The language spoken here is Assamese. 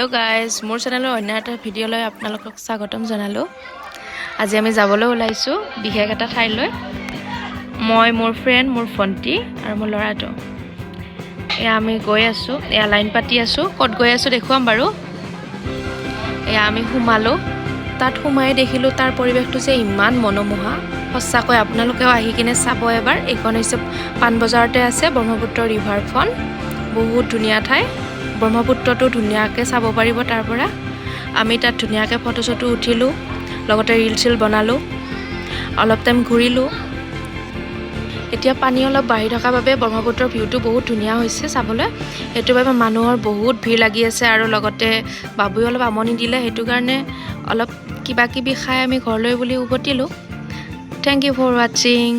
हेलो गाइज मोर चेनेলৰ অন্য এটা ভিডিঅ'লৈ আপোনালোকক স্বাগতম জনালো। আজি আমি যাবলৈ ওলাইছো বিশেষ এটা ঠাইলৈ। মই মোৰ ফ্ৰেন্ড মোৰ ফন্টি আৰু মোৰ লৰাটো আমি গৈ আছো। লাইন পাতি আছো, কত গৈ আছো দেখুৱাম বাৰু। আমি সোমালো, তাত সোমাই দেখিলো তাৰ পৰিৱেশটো যে ইমান মনোমোহা। সঁচাকৈ আপোনালোকেও আহি কিনে চাব এবাৰ। এইখন হৈছে পানবজাৰতে আছে ব্ৰহ্মপুত্ৰ ৰিভাৰ ফ্ৰণ্ট। বহুত ধুনীয়া ঠাই। ব্ৰহ্মপুত্ৰটো ধুনীয়াকৈ চাব পাৰিব তাৰ পৰা। আমি তাত ধুনীয়াকৈ ফটো চটো উঠিলোঁ, লগতে ৰিল চিল বনালোঁ, অলপ টাইম ঘূৰিলোঁ। এতিয়া পানী অলপ বাঢ়ি থকা বাবে ব্ৰহ্মপুত্ৰৰ ভিউটো বহুত ধুনীয়া হৈছে চাবলৈ। সেইটো বাবে মানুহৰ বহুত ভিৰ লাগি আছে আৰু লগতে বাবুৱে অলপ আমনি দিলে, সেইটো কাৰণে অলপ কিবা কিবি খাই আমি ঘৰলৈ বুলি উভতিলোঁ। থেংক ইউ ফৰ ৱাচিং।